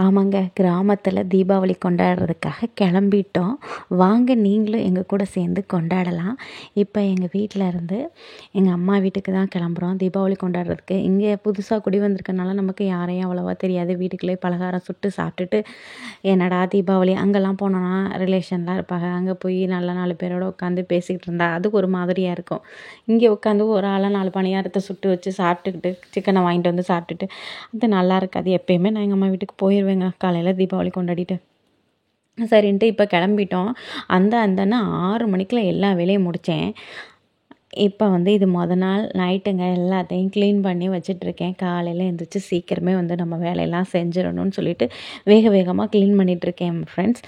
ஆமாங்க. கிராமத்தில தீபாவளி கொண்டாடுறதுக்காக கிளம்பிட்டோம். வாங்க நீங்களும் எங்க கூட சேர்ந்து கொண்டாடலாம். இப்ப எங்க வீட்ல இருந்து எங்க அம்மா வீட்டுக்கு தான் கிளம்புறோம் தீபாவளி கொண்டாடுறதுக்கு. இங்கே புதுசா குடி வந்திருக்கனால நமக்கு யாரையும் அவ்வளவா தெரியாது. வீட்டுக்குள்ளேயே பலகாரம் சுட்டு சாப்பிட்டுட்டு, என்னடா தீபாவளி அங்கெல்லாம் போனோம்னா ரிலேஷன்லாம் இருப்பாங்க. அங்கே போய் நல்லா 4 பேரோட உட்காந்து பேசிக்கிட்டு இருந்தா அது ஒரு மாதிரியா இருக்கும். இங்கே உட்காந்து ஒரு ஆளா 4 பணியாரத்த சுட்டு வச்சு சாப்பிட்டுக்கிட்டு, சிக்கன வாங்கிட்டு வந்து சாப்பிட்டுட்டு, அது நல்லா இருக்காது. எப்பயுமே நான் எங்கள் அம்மா வீட்டுக்கு போயிருவேங்க காலையில் தீபாவளி கொண்டாடிட்டு. சரின்ட்டு இப்போ கிளம்பிட்டோம். அந்தன்னு 6 மணிக்குள்ள எல்லா வேலையும் முடித்தேன். இப்போ இது நாள் நைட்டுங்க எல்லாத்தையும் க்ளீன் பண்ணி வச்சிட்ருக்கேன். காலையில் எழுந்திரிச்சு சீக்கிரமே நம்ம வேலையெல்லாம் செஞ்சிடணும்னு சொல்லிட்டு வேகமாக க்ளீன் பண்ணிகிட்ருக்கேன் friends.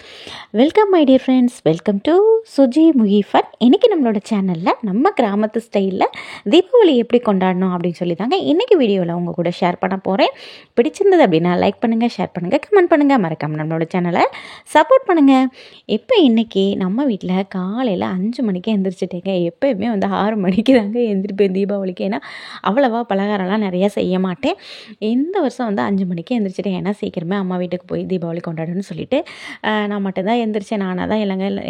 Welcome my dear friends, welcome to Suji முகிஃபன். இன்றைக்கி நம்மளோட சேனலில் நம்ம கிராமத்து ஸ்டைலில் தீபாவளி எப்படி கொண்டாடணும் அப்படின்னு சொல்லி தாங்க இன்றைக்கி வீடியோவில் உங்கள் கூட ஷேர் பண்ண போகிறேன். பிடிச்சிருந்தது அப்படின்னா லைக் பண்ணுங்கள், ஷேர் பண்ணுங்கள், கமெண்ட் பண்ணுங்கள், மறக்காமல் நம்மளோட சேனலை சப்போர்ட் பண்ணுங்கள். இப்போ இன்றைக்கி நம்ம வீட்டில் காலையில் 5 மணிக்கு எழுந்திரிச்சிட்டேங்க. எப்போயுமே 6 மணிக்கு தாங்க எழுந்திரிப்பேன் தீபாவளிக்கு. ஏன்னா அவ்வளவா பலகாரம்லாம் நிறையா செய்ய மாட்டேன். இந்த வருஷம் 5 மணிக்கு எழுந்திரிச்சிட்டேன். ஏன்னா சீக்கிரமே அம்மா வீட்டுக்கு போய் தீபாவளி கொண்டாடணும்னு சொல்லிட்டு நான் மட்டும்தான் எழுந்திரிச்சேன். நானாக தான்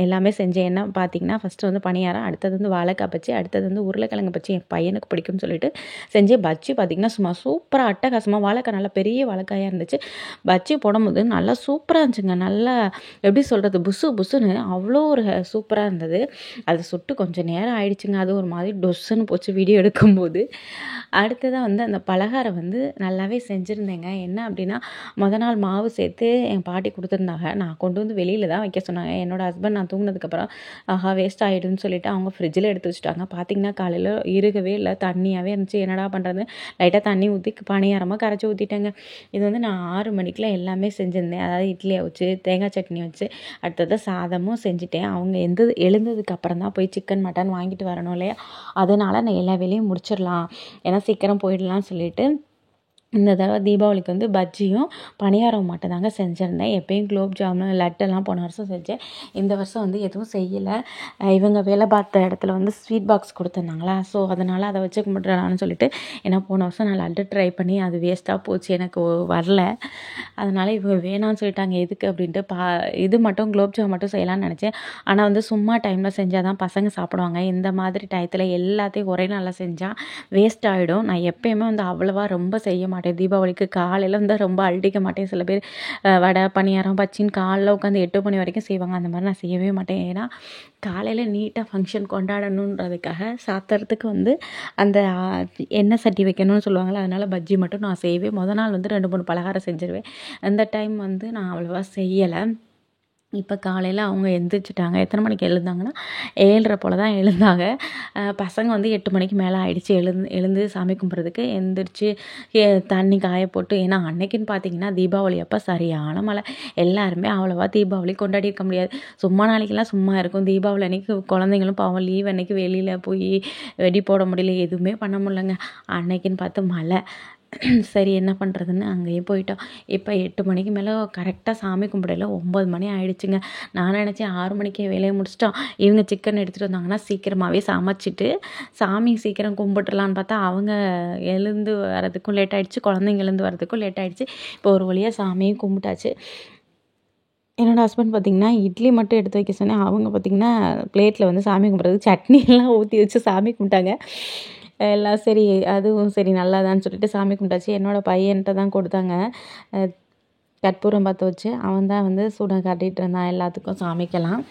எல்லாமே செஞ்சேன். என்ன பார்த்தீங்கன்னா ஃபஸ்ட்டு பணியாரம், அடுத்தது வாழைக்காய் பச்சி, அடுத்தது உருளைக்கிழங்கு பச்சி என் பையனுக்கு பிடிக்கும்னு சொல்லிட்டு செஞ்சேன். பஜ்ஜி பார்த்திங்கன்னா சும்மா சூப்பராக அட்டகாசமாக வாழைக்காய் நல்லா பெரிய வாழைக்காயாக இருந்துச்சு. பஜ்ஜி போடும்போது நல்லா சூப்பராக இருந்துச்சுங்க. நல்லா எப்படி சொல்கிறது, புசு புசுன்னு அவ்வளோ ஒரு சூப்பராக இருந்தது. அது சுட்டு கொஞ்சம் நேரம் ஆயிடுச்சுங்க. அது ஒரு மாதிரி டொஸ்ஸுன்னு போச்சு வீடியோ எடுக்கும்போது. அடுத்ததாக அந்த பலகாரம் நல்லாவே செஞ்சுருந்தேங்க. என்ன அப்படின்னா நாள் மாவு சேர்த்து என் பாட்டி கொடுத்துருந்தாங்க. நான் கொண்டு வெளியில் தான் வைக்க சொன்னாங்க. என்னோடய ஹஸ்பண்ட் நான் தூங்கினதுக்கப்புறம் வேஸ்ட் ஆகிடும்னு சொல்லிட்டு அவங்க ஃப்ரிட்ஜில் எடுத்து வச்சுட்டாங்க. பார்த்திங்கன்னா காலையில் இருக்கவே இல்லை, தண்ணியாகவே இருந்துச்சு. என்னடா பண்ணுறது, லைட்டாக தண்ணி ஊற்றி பணியாரமாக கரைச்சி ஊற்றிட்டேங்க. இது நான் 6 மணிக்கெலாம் எல்லாமே செஞ்சுருந்தேன். அதாவது இட்லியை வச்சு தேங்காய் சட்னி வச்சு அடுத்தது சாதமும் செஞ்சுட்டேன். அவங்க எழுந்ததுக்கு அப்புறம் தான் போய் சிக்கன் மட்டன் வாங்கிட்டு வரணும் இல்லையா, அதனால் நான் எல்லா வேலையும் முடிச்சிடலாம், ஏன்னா சீக்கிரம் போயிடலாம்னு சொல்லிட்டு இந்த தடவை தீபாவளிக்கு பஜ்ஜியும் பணியாரம் மட்டும் தாங்க செஞ்சுருந்தேன். எப்பயும் குலோப் ஜாமுன் லட்டெல்லாம் போன வருஷம் செஞ்சேன். இந்த வருஷம் எதுவும் செய்யலை. இவங்க வேலை பார்த்த இடத்துல ஸ்வீட் பாக்ஸ் கொடுத்துருந்தாங்களா, ஸோ அதனால் அதை வச்சு கும்பிட்றலான்னு சொல்லிட்டு, ஏன்னா போன வருஷம் நான் லட்டு ட்ரை பண்ணி அது வேஸ்ட்டாக போச்சு, எனக்கு வரல. அதனால் இவங்க வேணான்னு சொல்லிட்டாங்க. எதுக்கு அப்படின்ட்டு இது மட்டும் குலோப் ஜாமுன் மட்டும் செய்யலாம்னு நினச்சேன். ஆனால் சும்மா டைமில் செஞ்சால் தான் பசங்க சாப்பிடுவாங்க. இந்த மாதிரி டயத்தில் எல்லாத்தையும் ஒரே நாளில் செஞ்சால் வேஸ்ட் ஆகிடும். நான் எப்பயுமே அவ்வளோவா ரொம்ப செய்ய மாட்டேன். தீபாவளிக்கு காலையில் ரொம்ப அழட்டிக்க மாட்டேன். சில பேர் வடை பணியாரம் பச்சின்னு காலைல உட்காந்து 8 மணி வரைக்கும் செய்வாங்க. அந்த மாதிரி நான் செய்யவே மாட்டேன். ஏன்னா காலையில் நீட்டாக ஃபங்க்ஷன் கொண்டாடணுன்றதுக்காக சாத்துறதுக்கு அந்த எண்ணெய் சட்டி வைக்கணும்னு சொல்லுவாங்களே, அதனால் பஜ்ஜி மட்டும் நான் செய்வேன். நாள் 2 3 பலகாரம் செஞ்சுருவேன். அந்த டைம் நான் அவ்வளோவா செய்யலை. இப்போ காலையில் அவங்க எழுந்திரிச்சிட்டாங்க. எத்தனை மணிக்கு எழுந்தாங்கன்னா 7:30 போல் தான் எழுந்தாங்க. பசங்க 8 மணிக்கு மேலே ஆகிடுச்சு எழுந்து சாமி கும்பிட்றதுக்கு. எழுந்திரிச்சு தண்ணி காய போட்டு, ஏன்னா அன்னைக்குன்னு பார்த்தீங்கன்னா தீபாவளி அப்போ சரியான மழை. எல்லாருமே அவ்வளோவா தீபாவளி கொண்டாடி இருக்க முடியாது. சும்மா நாளைக்கெல்லாம் சும்மா இருக்கும். தீபாவளி அன்றைக்கி குழந்தைங்களும் பாவம் லீவ் அன்றைக்கி வெளியில் போய் வெடி போட முடியல, எதுவுமே பண்ண முடியலங்க. அன்னைக்குன்னு பார்த்து மழை. சரி என்ன பண்ணுறதுன்னு அங்கேயே போயிட்டோம். இப்போ 8 மணிக்கு மேலே கரெக்டாக சாமி கும்பிடல 9 மணி ஆகிடுச்சுங்க. நான் நினச்சேன் 6 மணிக்கே வேலையை முடிச்சிட்டோம், இவங்க சிக்கன் எடுத்துகிட்டு வந்தாங்கன்னா சீக்கிரமாகவே சமைச்சிட்டு சாமி சீக்கிரம் கும்பிட்டுலான்னு பார்த்தா அவங்க எழுந்து வரதுக்கும் லேட் ஆகிடுச்சு, குழந்தைங்க எழுந்து வரதுக்கும் லேட் ஆகிடுச்சு. இப்போ ஒரு வழியாக சாமியும் கும்பிட்டாச்சு. என்னோடய ஹஸ்பண்ட் பார்த்திங்கன்னா இட்லி மட்டும் எடுத்து வைக்க சொன்னேன். அவங்க பார்த்திங்கன்னா பிளேட்டில் சாமி கும்பிட்றதுக்கு சட்னியெல்லாம் ஊற்றி வச்சு சாமி கும்பிட்டாங்க. எல்லாம் சரி, அதுவும் சரி நல்லாதான்னு சொல்லிட்டு சாமி கும்பிட்டாச்சு. என்னோடய பையன்கிட்ட தான் கொடுத்தாங்க. கற்பூரம் பற்ற வச்சு அவன் தான் சூடம் காட்டிகிட்டு இருந்தான் எல்லாத்துக்கும் சாமிக்கெல்லாம்.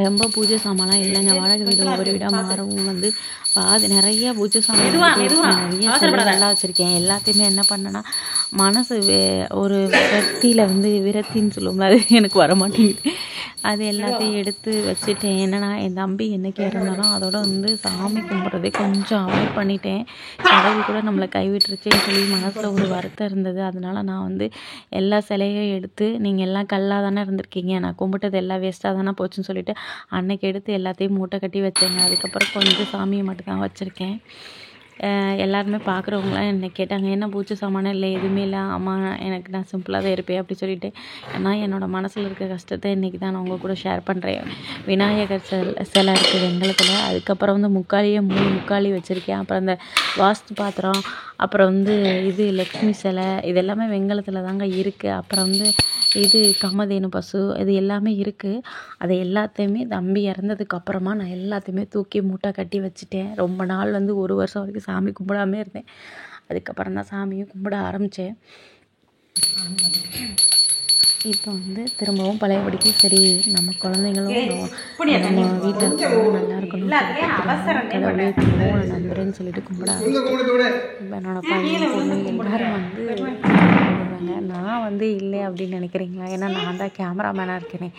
ரொம்ப பூஜை சாமான்லாம் இல்லைங்க. வாடகை வீடு ஒவ்வொரு வீடாக மாறவும் பாதி நிறைய பூஜை சாமான் நிறைய செலவெல்லாம் வச்சுருக்கேன். எல்லாத்தையுமே என்ன பண்ணேன்னா மனசு ஒரு விரத்தின்னு சொல்லுவோம்ல, அது எனக்கு வரமாட்டேங்குது. அது எல்லாத்தையும் எடுத்து வச்சுட்டேன். என்னன்னா என் தம்பி என்றைக்கு இறந்தாலும் அதோட சாமி கும்பிட்றதே கொஞ்சம் அவாய்ட் பண்ணிட்டேன். கடவுள் கூட நம்மளை கைவிட்டுருச்சேன்னு சொல்லி மனசில் ஒரு வருத்தம் இருந்தது. அதனால் நான் எல்லா சிலையும் எடுத்து, நீங்கள் எல்லாம் கல்லாக தானே இருந்திருக்கீங்க, நான் கும்பிட்டது எல்லாம் வேஸ்ட்டாக தானே போச்சுன்னு சொல்லிட்டு அன்னைக்கு எடுத்து எல்லாத்தையும் மூட்டை கட்டி வச்சேங்க. அதுக்கப்புறம் கொஞ்சம் சாமியை மட்டும் தான் வச்சுருக்கேன். எல்லாருமே பார்க்குறவங்களாம் என்னை கேட்டாங்க, என்ன பூச்சி சாமானம் இல்லை எதுவுமே இல்லை. அம்மா எனக்கு நான் சிம்பிளாக தான் இருப்பேன் அப்படி சொல்லிட்டு. ஏன்னா என்னோடய மனசில் இருக்க கஷ்டத்தை இன்றைக்கி தான் நான் உங்கள் கூட ஷேர் பண்ணுறேன். விநாயகர் சிலை இருக்குது வெங்கலத்தில். அதுக்கப்புறம் வந்து முக்காலியே 3 முக்காலி வச்சுருக்கேன். அப்புறம் அந்த வாஸ்து பாத்திரம், அப்புறம் வந்து இது லக்ஷ்மி சிலை, இது எல்லாமே வெங்கலத்தில் தாங்க இருக்குது. அப்புறம் வந்து இது காமதேனு பசு, இது எல்லாமே இருக்குது. அதை எல்லாத்தையுமே தம்பி இறந்ததுக்கு அப்புறமா நான் எல்லாத்தையுமே தூக்கி மூட்டை கட்டி வச்சுட்டேன். ரொம்ப நாள் வந்து 1 வருஷம் வரைக்கும் சாமி கும்பிடாமே இருந்தேன். அதுக்கப்புறம் தான் சாமியும் கும்பிட ஆரம்பித்தேன். இப்போ வந்து திரும்பவும் பழையபடிக்கு சரி நம்ம குழந்தைங்களும் நம்ம வீட்டில் இருக்கவங்களும் நல்லா இருக்கணும் கடவுளே திரும்பவும் நான் நம்புறேன்னு சொல்லிட்டு கும்பிட ஆரம்பிச்சேன். இப்போ என்னோடய பையன் பொண்ணு எல்லாரும் வந்து கும்பிடுவாங்க. நான் வந்து இல்லை அப்படின்னு நினைக்கிறீங்களா? ஏன்னா நான் தான் கேமராமேனாக இருக்கேனே,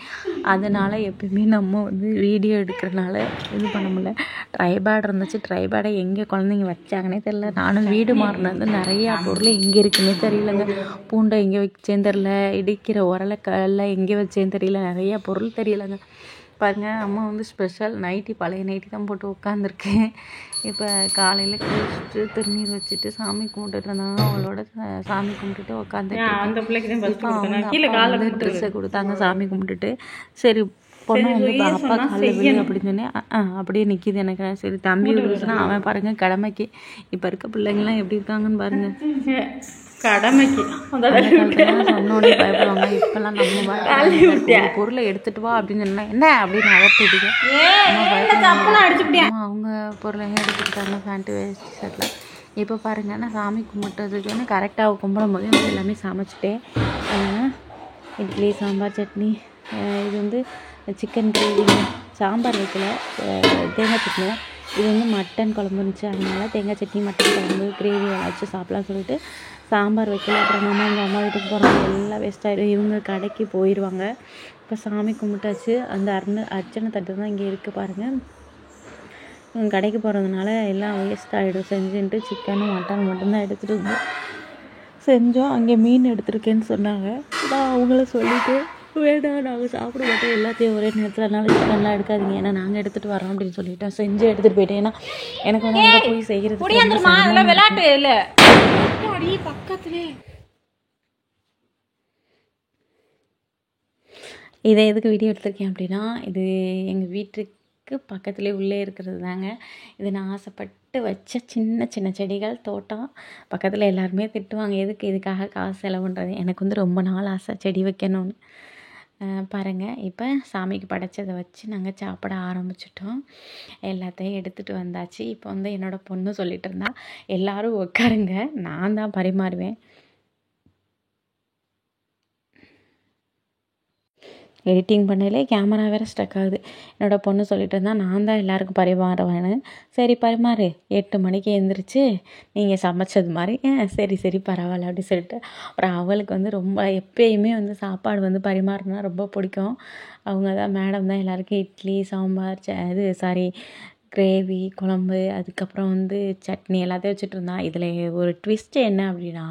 அதனால் எப்பயுமே நம்ம வந்து வீடியோ எடுக்கிறனால இது பண்ண முடியல. ட்ரைபேட் இருந்துச்சு, ட்ரைபேடை எங்கே குழந்தைங்க வச்சாங்கன்னே தெரியல. நானும் வீடு மாறினது நிறையா பொருள் எங்கே இருக்குன்னே தெரியலங்க. பூண்டை எங்கே வச்சேன்னு தெரில, இடிக்கிற உரலை எங்கே வச்சேன்னு தெரியல, நிறையா பொருள் தெரியலைங்க. பாருங்கள், அம்மா வந்து ஸ்பெஷல் நைட்டி, பழைய நைட்டி தான் போட்டு உட்காந்துருக்கேன். இப்போ காலையில் குளிச்சுட்டு திருநீர் வச்சுட்டு சாமி கும்பிட்டுட்டு இருந்தாங்க. அவளோட சாமி கும்பிட்டுட்டு உட்காந்துட்டு ட்ரெஸ்ஸை கொடுத்தாங்க சாமி கும்பிட்டுட்டு. சரி பொண்ணு வந்து அப்பா காலையில் விழு அப்படின்னு சொன்னேன். அப்படியே நிற்கிது எனக்கு. சரி தம்பி விழுச்சுன்னா அவன் பாருங்கள் கடமைக்கு. இப்போ இருக்க பிள்ளைங்களாம் எப்படி இருக்காங்கன்னு பாருங்கள். கடமைக்கு சொன்னோடனே பயப்படுவாங்க. இப்பெல்லாம் நம்ம பொருளை எடுத்துட்டு வா அப்படின்னு சொன்னா என்ன அப்படின்னு அதட்டிடுங்க. அவங்க பொருளை எடுத்துக்கிட்டாங்க பேண்ட்டு வேஸ்ட் ஷர்ட்டில். இப்போ பாருங்கள், நான் சாமி கும்பிட்டதுக்குன்னு கரெக்டாக கும்பிடும் போது வந்து எல்லாமே சமைச்சிட்டேன். இட்லி, சாம்பார், சட்னி. இது வந்து சிக்கன் கிரேவி, சாம்பார் வைக்கல, தேங்காய் சட்னி தான். இது வந்து மட்டன் குழம்பு இருந்துச்சு, அதனால தேங்காய் சட்னி, மட்டன் குழம்பு, கிரேவி வச்சு சாப்பிட்லான்னு சொல்லிட்டு சாம்பார் வைக்கல. அப்புறம் நம்ம எங்கள் அம்மா வீட்டுக்கு போகிறவங்க எல்லாம் வேஸ்ட் ஆகிடும். இவங்க கடைக்கு போயிடுவாங்க. இப்போ சாமி கும்பிட்டாச்சு. அந்த அர்ச்சனை தட்டு தான் இங்கே இருக்குது பாருங்கள். இவங்க கடைக்கு போகிறதுனால எல்லாம் வேஸ்ட் ஆகிடும். செஞ்சுட்டு சிக்கனும் மட்டன் மட்டும்தான் எடுத்துகிட்டு வந்து செஞ்சோம். அங்கே மீன் எடுத்துருக்கேன்னு சொன்னாங்க. நான் அவங்கள சொல்லிவிட்டு வேண்டாம் நாங்கள் சாப்பிட மாட்டோம் எல்லாத்தையும் ஒரே நேரத்தில், அதனால சிக்கன்லாம் எடுக்காதீங்க, ஏன்னா நாங்கள் எடுத்துகிட்டு வரோம் அப்படின்னு சொல்லிட்டோம். செஞ்சு எடுத்துகிட்டு போயிட்டேன். ஏன்னா எனக்கு வந்து அங்கே போய் செய்கிறது விளையாட்டு இல்லை பக்கத்துலே. இதை எதுக்கு வீடியோ எடுத்திருக்கேன் அப்படின்னா, இது எங்கள் வீட்டுக்கு பக்கத்துலேயே உள்ளே இருக்கிறது தாங்க. இது நான் ஆசைப்பட்டு வச்ச சின்ன சின்ன செடிகள் தோட்டம். பக்கத்தில் எல்லாருமே திட்டுவாங்க, எதுக்கு இதுக்காக காசு செலவுன்றது. எனக்கு வந்து ரொம்ப நாள் ஆசை செடி வைக்கணும்னு. பாருங்கள், இப்போ சாமிக்கு படைச்சதை வச்சு நாங்கள் சாப்பிட ஆரம்பிச்சிட்டோம். எல்லாத்தையும் எடுத்துகிட்டு வந்தாச்சு. இப்போ வந்து என்னோடய பொண்ணு சொல்லிகிட்டு இருந்தா, எல்லோரும் உட்காருங்க, நான் தான் பரிமாறுவேன். எடிட்டிங் பண்ணலே கேமரா வேறு ஸ்டக் ஆகுது. என்னோடய பொண்ணு சொல்லிட்டு இருந்தால் நான் தான் எல்லாேருக்கும் பரிமாறுவேன்னு. சரி பரிமாறு, 8 மணிக்கு எழுந்திரிச்சு நீங்கள் சமைச்சது மாதிரி. சரி சரி பரவாயில்ல அப்படி சொல்லிட்டு. அப்புறம் அவளுக்கு வந்து ரொம்ப எப்பயுமே வந்து சாப்பாடு வந்து பரிமாறினா ரொம்ப பிடிக்கும். அவங்க தான் மேடம் தான் எல்லாேருக்கும் இட்லி, சாம்பார், கிரேவி, குழம்பு, அதுக்கப்புறம் வந்து சட்னி எல்லாத்தையும் வச்சுட்ருந்தான். இதில் ஒரு ட்விஸ்ட்டு என்ன அப்படின்னா,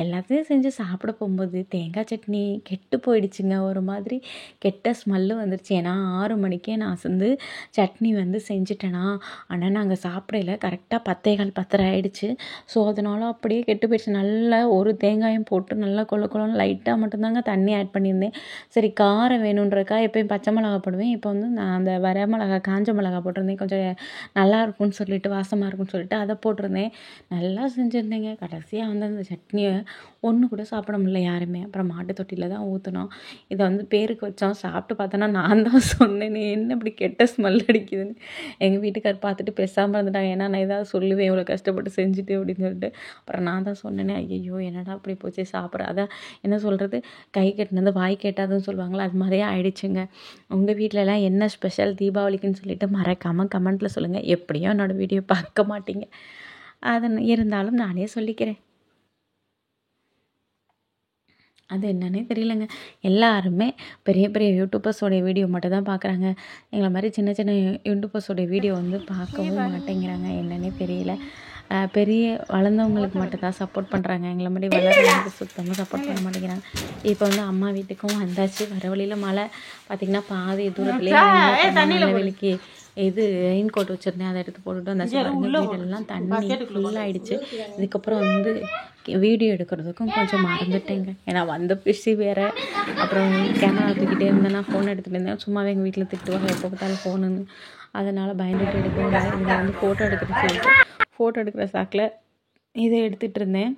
எல்லாத்தையும் செஞ்சு சாப்பிட போகும்போது தேங்காய் சட்னி கெட்டு போயிடுச்சுங்க. ஒரு மாதிரி கெட்ட ஸ்மெல்லு வந்துருச்சு. ஏன்னா 6 மணிக்கே நான் வந்து சட்னி வந்து செஞ்சுட்டேனா, ஆனால் நாங்கள் சாப்பிடல. கரெக்டாக 10:15 10:30 ஆகிடுச்சு. ஸோ அதனால அப்படியே கெட்டு போயிடுச்சு. நல்லா ஒரு தேங்காயும் போட்டு நல்லா கொள்ளன்னு லைட்டாக மட்டும்தாங்க தண்ணி ஆட் பண்ணியிருந்தேன். சரி காரம் வேணுன்றக்கா எப்போயும் பச்சை மிளகா போடுவேன். இப்போ வந்து நான் அந்த வரமிளகா, காஞ்ச மிளகா போட்டிருந்தேன். கொஞ்சம் நல்லா இருக்கும்னு சொல்லிட்டு, வாசமாக இருக்கும்னு சொல்லிட்டு அதை போட்டிருந்தேன். நல்லா செஞ்சுருந்தேங்க. கடைசியாக வந்து அந்த சட்னியை ஒன்று கூட சாப்பிட முடியல யாருமே. அப்புறம் மாட்டு தொட்டியில் தான் ஊற்றினோம். இதை வந்து பேருக்கு வச்சோம். சாப்பிட்டு பார்த்தோன்னா நான் தான் சொன்னேனே, என்ன இப்படி கெட்ட ஸ்மெல் அடிக்குதுன்னு. எங்கள் வீட்டுக்கார் பார்த்துட்டு பேசாமல் இருந்துட்டாங்க. ஏன்னா நான் ஏதாவது சொல்லுவேன், இவ்வளோ கஷ்டப்பட்டு செஞ்சுட்டு அப்படின்னு சொல்லிட்டு. அப்புறம் நான் தான் சொன்னேனே, ஐயோ என்னடா அப்படி போச்சு சாப்பிட்ற. அதான் என்ன சொல்கிறது, கை கட்டினது வாய் கேட்டாதுன்னு சொல்லுவாங்களா, அது மாதிரியே ஆயிடுச்சுங்க. உங்கள் வீட்டிலலாம் என்ன ஸ்பெஷல் தீபாவளிக்குன்னு சொல்லிட்டு மறக்காமல் கமெண்ட்டில் சொல்லுங்கள். எப்படியும் என்னோடய வீடியோ பார்க்க மாட்டீங்க, அது இருந்தாலும் நானே சொல்லிக்கிறேன். அது என்னன்னே தெரியலங்க. எல்லாருமே பெரிய பெரிய யூடியூபர்ஸோடைய வீடியோ மட்டும் தான் பார்க்குறாங்க. எங்களை மாதிரி சின்ன சின்ன யூடியூபர்ஸோடைய வீடியோ வந்து பார்க்கவும் மாட்டேங்கிறாங்க. என்னன்னே தெரியல. பெரிய வளர்ந்தவங்களுக்கு மட்டும்தான் சப்போர்ட் பண்ணுறாங்க. எங்களை மாதிரி வளர்றவங்களுக்கு சுத்தமாக சப்போர்ட் பண்ண மாட்டேங்கிறாங்க. இப்போ வந்து அம்மா வீட்டுக்கும் வந்தாச்சு. வர வழியில் மழை பார்த்திங்கன்னா பாதி தூரத்துலேயே வெளிக்கு இது ரெயின் கோட் வச்சுருந்தேன், அதை எடுத்து போட்டுட்டு வந்தாச்சு. பாருங்க வீடெல்லாம் தண்ணி ஃபுல்லாகிடுச்சு. இதுக்கப்புறம் வந்து வீடியோ எடுக்கிறதுக்கும் கொஞ்சம் மறந்துட்டேங்க. ஏன்னா வந்த பிஸி வேறு. அப்புறம் கேமரா தூக்கிட்டே இருந்தேன்னா ஃபோன் எடுத்துகிட்டு இருந்தேன். சும்மாவே எங்கள் வீட்டில் திட்டுவாங்க எப்போ பார்த்தாலும் ஃபோனுன்னு. அதனால் பயந்துட்டு எடுக்கவே இங்கே வந்து ஃபோட்டோ எடுக்கிற சாக்கில் இதை எடுத்துகிட்டு இருந்தேன்.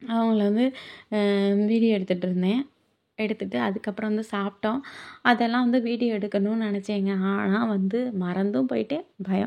அவங்கள வந்து வீடியோ எடுத்துகிட்டு இருந்தேன். எடுத்துகிட்டு அதுக்கப்புறம் வந்து சாப்பிட்டோம். அதெல்லாம் வந்து வீடியோ எடுக்கணும்னு நினச்சேங்க. ஆனால் வந்து மறந்தும் போயிட்டேன். பயம்.